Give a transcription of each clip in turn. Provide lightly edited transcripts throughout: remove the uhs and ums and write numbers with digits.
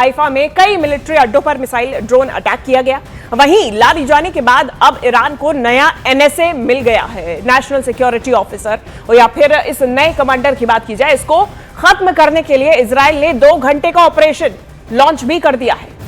Haifa में कई military अड्डों पर मिसाइल ड्रोन अटैक किया गया। वहीं लारी जाने के बाद अब ईरान को नया एनएसए मिल गया है, नेशनल सिक्योरिटी ऑफिसर, और या फिर इस नए कमांडर की बात की जाए, इसको खत्म करने के लिए इजराइल ने 2 घंटे का ऑपरेशन लॉन्च भी कर दिया है।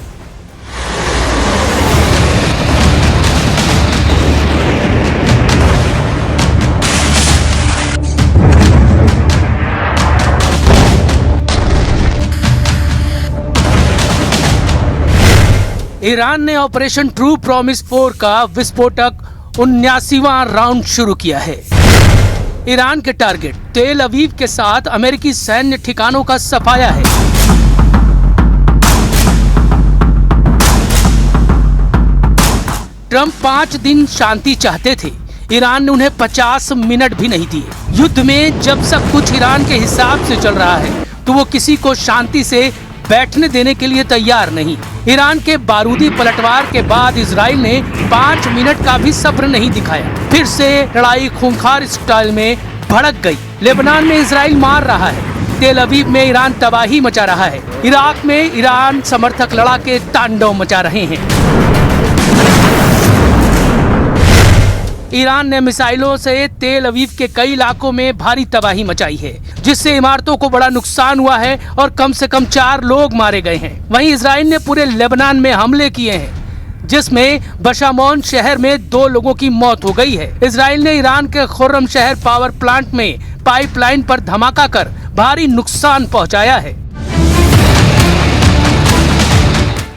ईरान ने ऑपरेशन ट्रू प्रॉमिस 4 का विस्फोटक 79वां राउंड शुरू किया है। ईरान के टारगेट तेल अवीव के साथ अमेरिकी सैन्य ठिकानों का सफाया है। ट्रंप 5 दिन शांति चाहते थे, ईरान ने उन्हें 50 मिनट भी नहीं दिए। युद्ध में जब सब कुछ ईरान के हिसाब से चल रहा है तो वो किसी को शांति से बैठने देने के लिए तैयार नहीं। ईरान के बारूदी पलटवार के बाद इजराइल ने 5 मिनट का भी सब्र नहीं दिखाया। फिर से लड़ाई खूंखार स्टाइल में भड़क गई। लेबनान में इजराइल मार रहा है, तेल अवीव में ईरान तबाही मचा रहा है, इराक में ईरान समर्थक लड़ाके तांडव मचा रहे हैं। ईरान ने मिसाइलों से तेल अवीव के कई इलाकों में भारी तबाही मचाई है, जिससे इमारतों को बड़ा नुकसान हुआ है और कम से कम 4 लोग मारे गए हैं। वहीं इजराइल ने पूरे लेबनान में हमले किए हैं, जिसमें बशामोन शहर में 2 लोगों की मौत हो गई है। इजराइल ने ईरान के खुर्रम शहर पावर प्लांट में पाइपलाइन पर धमाका कर भारी नुकसान पहुंचाया है।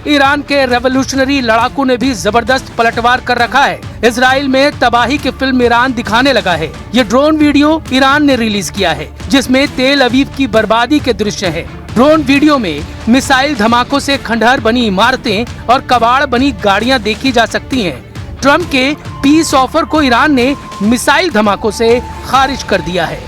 ईरान के रेवोल्यूशनरी लड़ाकू ने भी जबरदस्त पलटवार कर रखा है। इजराइल में तबाही की फिल्म ईरान दिखाने लगा है। ये ड्रोन वीडियो ईरान ने रिलीज किया है, जिसमें तेल अवीव की बर्बादी के दृश्य हैं। ड्रोन वीडियो में मिसाइल धमाकों से खंडहर बनी इमारतें और कबाड़ बनी गाड़ियां देखी जा सकती हैं। ट्रंप के पीस ऑफर को ईरान ने मिसाइल धमाकों से खारिज कर दिया है।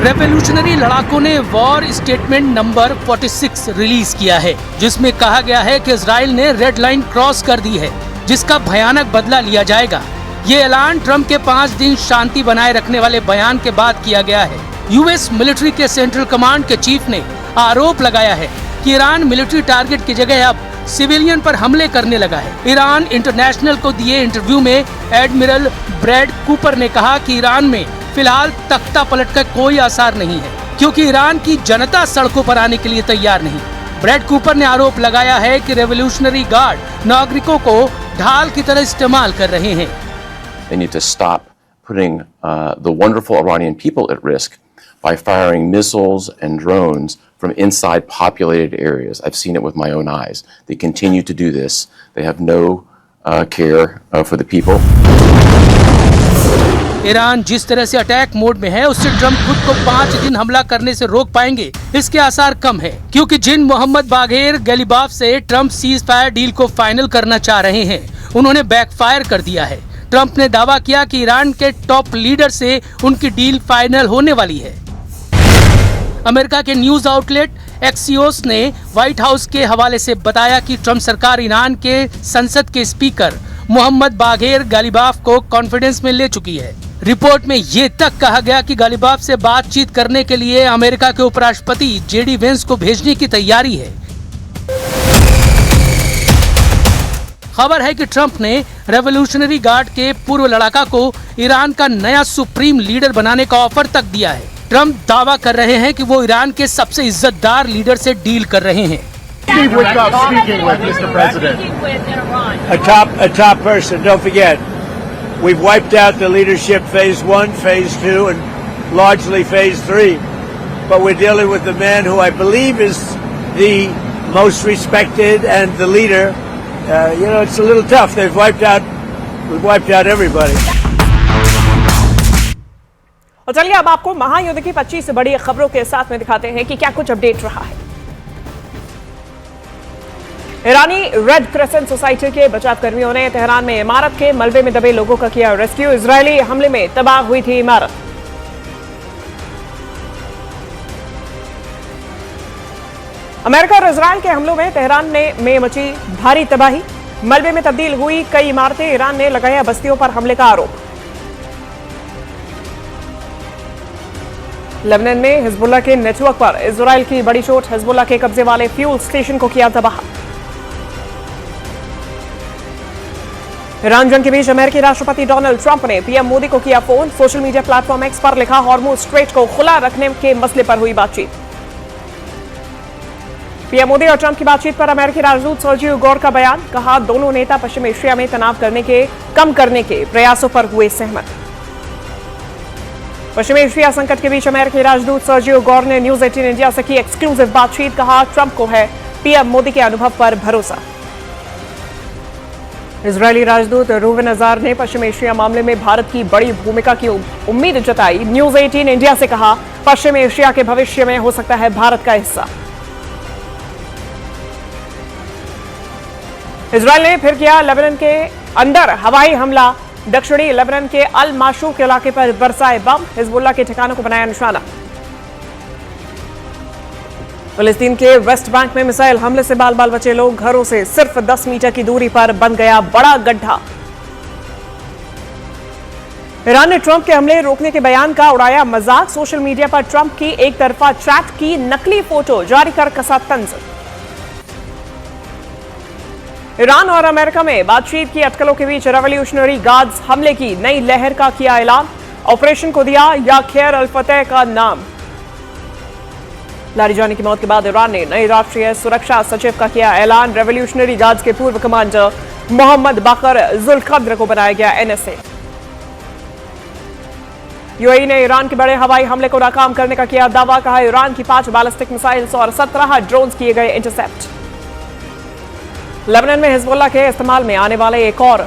रेवोल्यूशनरी लड़ाकों ने वॉर स्टेटमेंट नंबर 46 रिलीज किया है, जिसमें कहा गया है कि इजराइल ने रेड लाइन क्रॉस कर दी है, जिसका भयानक बदला लिया जाएगा। ये ऐलान ट्रंप के 5 दिन शांति बनाए रखने वाले बयान के बाद किया गया है। यूएस मिलिट्री के सेंट्रल कमांड के चीफ ने आरोप लगाया है कि ईरान मिलिट्री टारगेट की जगह अब सिविलियन पर हमले करने लगा है। ईरान इंटरनेशनल को दिए इंटरव्यू में एडमिरल ब्रैड कूपर ने कहा कि ईरान में फिलहाल तख्ता पलट का कोई आसार नहीं है, क्योंकि ईरान की जनता सड़कों पर आने के लिए तैयार नहीं। ब्रैड कूपर ने आरोप लगाया है कि रेवोल्यूशनरी गार्ड नागरिकों को ढाल की तरह इस्तेमाल कर रहे हैं। They need to stop putting the wonderful Iranian people at risk by firing missiles and drones from inside populated areas. I've seen it with my own eyes. They continue to do this. They have no care for the people. Iran जिस तरह से attack mode में है, उससे Trump खुद को 5 दिन हमला करने से रोक पाएंगे, इसके आसार कम है, क्योंकि जिन मोहम्मद बागेर गलीबाफ से ट्रंप सीज फायर डील को फाइनल करना चाह रहे हैं, उन्होंने बैकफायर कर दिया है। ट्रंप ने दावा किया कि ईरान के टॉप लीडर से उनकी डील फाइनल होने वाली है। अमेरिका के न्यूज आउटलेट एक्सियोस ने व्हाइट हाउस के हवाले से बताया कि ट्रंप सरकार ईरान के संसद के स्पीकर मोहम्मद बागेर गलीबाफ को कॉन्फिडेंस में ले चुकी है। रिपोर्ट में ये तक कहा गया कि गलीबाफ से बातचीत करने के लिए अमेरिका के उपराष्ट्रपति जेडी वेंस को भेजने की तैयारी है। खबर है कि ट्रंप ने रेवोल्यूशनरी गार्ड के पूर्व लड़ाका को ईरान का नया सुप्रीम लीडर बनाने का ऑफर तक दिया है। ट्रंप दावा कर रहे हैं कि वो ईरान के सबसे इज्जतदार लीडर से डील कर रहे हैं। Steve Witkoff speaking with Mr. President. A top person. Don't forget, we've wiped out the leadership phase 1, phase 2, and largely phase 3. But we're dealing with the man who I believe is the most respected and the leader. It's a little tough. We've wiped out everybody. और चलिए अब आपको महायुद्ध की 25 बड़ी खबरों के साथ में दिखाते हैं कि क्या कुछ अपडेट रहा है। ईरानी रेड क्रेसेंट सोसाइटी के बचाव कर्मियों ने तेहरान में इमारत के मलबे में दबे लोगों का किया रेस्क्यू। इजरायली हमले में तबाह हुई थी इमारत। अमेरिका और इजरायल के हमलों में तेहरान में मची भारी तबाही, मलबे में तब्दील हुई कई इमारतें। ईरान ने लगाया बस्तियों पर हमले का आरोप। लेबनान में हिजबुल्लाह के नेटवर्क पर इजराइल की बड़ी चोट, हिजबुल्लाह के कब्जे वाले फ्यूल स्टेशन को किया तबाह। ईरान जंग के बीच अमेरिकी राष्ट्रपति डोनाल्ड ट्रंप ने पीएम मोदी को किया phone, social media platform x पर लिखा, हॉर्मुज स्ट्रेट को खुला रखने के मसले पर हुई बातचीत। पीएम मोदी और ट्रंप की बातचीत पर अमेरिकी राजदूत सर्जियो गौर का बयान, कहा दोनों नेता पश्चिम एशिया में तनाव कम करने के प्रयासों पर हुए सहमत। पश्चिम एशिया संकट के बीच अमेरिकी राजदूत सर्जियो गौर ने न्यूज 18 इंडिया से की एक्सक्लूसिव बातचीत, कहा ट्रंप को है पीएम मोदी के अनुभव पर भरोसा। इजरायली राजदूत रूवेन अजार ने पश्चिम एशिया मामले में भारत की बड़ी भूमिका की उम्मीद जताई, न्यूज 18 इंडिया से कहा पश्चिम एशिया के भविष्य में हो सकता है भारत का हिस्सा। इजरायल ने फिर किया लेबनान के अंदर हवाई हमला, दक्षिणी लेबनान के अल माशूक इलाके पर बरसाए बम, हिजबुल्लाह के ठिकानों को बनाया निशाना। फिलिस्तीन के वेस्ट बैंक में मिसाइल हमले से बाल बाल बचे लोग, घरों से सिर्फ 10 मीटर की दूरी पर बन गया बड़ा गड्ढा। ईरान ने ट्रंप के हमले रोकने के बयान का उड़ाया मजाक, सोशल मीडिया पर ट्रंप की एक तरफा चैट की नकली फोटो जारी कर कसा तंज। ईरान और अमेरिका में बातचीत की अटकलों के बीच रेवोल्यूशनरी गार्ड्स हमले की नई लहर का किया ऐलान, ऑपरेशन को दिया या खैर अल फतेह का नाम। लारिजानी की मौत के बाद ईरान ने नई राष्ट्रीय सुरक्षा सचिव का किया ऐलान, रेवोल्यूशनरी गार्ड्स के पूर्व कमांडर मोहम्मद बाकर जुल्कद्र को बनाया गया एनएसए। यूएई ने ईरान के बड़े हवाई हमले को नाकाम करने का किया दावा, कहा ईरान की 5 बैलिस्टिक मिसाइल्स और 17 ड्रोन्स किए गए इंटरसेप्ट। लेबनान में हिजबुल्लाह के इस्तेमाल में आने वाले एक और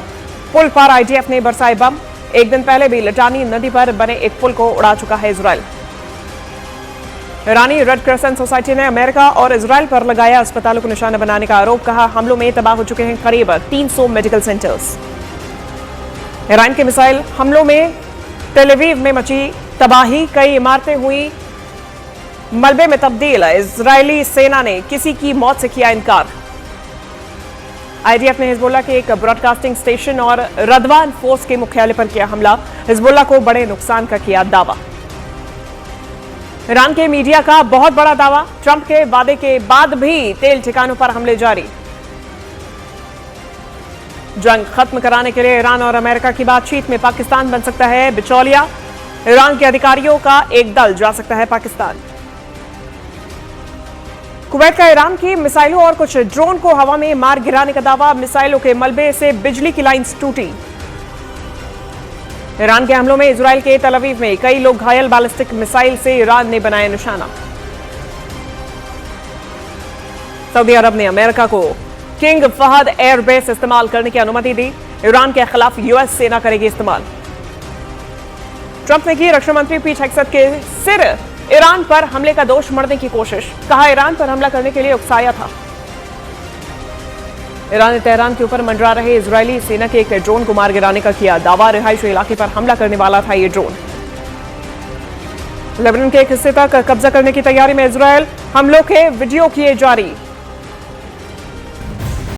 पुल पर आईडीएफ ने बरसाए बम, एक दिन पहले भी लिटानी नदी पर बने एक पुल को उड़ा चुका है इजरायल। ईरानी रेड क्रिसेंट सोसाइटी ने अमेरिका और इजरायल पर लगाया अस्पतालों को निशाना बनाने का आरोप, कहा हमलों में तबाह हो चुके हैं करीब 300 मेडिकल सेंटर्स। ईरान के मिसाइल हमलों में तेल अवीव में मची तबाही, कई इमारतें हुई मलबे में तब्दील, इजरायली सेना ने किसी की मौत से किया इनकार। आईडीएफ ने हिजबुल्लाह के एक ब्रॉडकास्टिंग स्टेशन और रदवान फोर्स के मुख्यालय पर किया हमला, हिजबुल्लाह को बड़े नुकसान का किया दावा। ईरान के मीडिया का बहुत बड़ा दावा, ट्रंप के वादे के बाद भी तेल ठिकानों पर हमले जारी। जंग खत्म कराने के लिए ईरान और अमेरिका की बातचीत में पाकिस्तान बन सकता है बिचौलिया, ईरान के अधिकारियों का एक दल जा सकता है पाकिस्तान। कुवैत का ईरान की मिसाइलों और कुछ ड्रोन को हवा में मार गिराने का दावा, मिसाइलों के मलबे से बिजली की लाइन्स टूटी। ईरान के हमलों में इजरायल के तेल अवीव में कई लोग घायल, बैलिस्टिक मिसाइल से ईरान ने बनाया निशाना। सऊदी अरब ने अमेरिका को किंग फहद एयरबेस इस्तेमाल करने की अनुमति दी, ईरान के खिलाफ यूएस सेना करेगी इस्तेमाल। ट्रंप ने की रक्षा मंत्री पीट हेगसेथ के सिर ईरान पर हमले का दोष मढ़ने की कोशिश, कहा ईरान पर हमला करने के लिए उकसाया था। ईरान ने तेहरान के ऊपर मंडरा रहे इजरायली सेना के एक ड्रोन को मार गिराने का किया दावा, रिहायशी इलाके पर हमला करने वाला था ये ड्रोन। लेबनान के एक हिस्से तक कब्जा करने की तैयारी में इजरायल, हमलों के वीडियो किए जारी।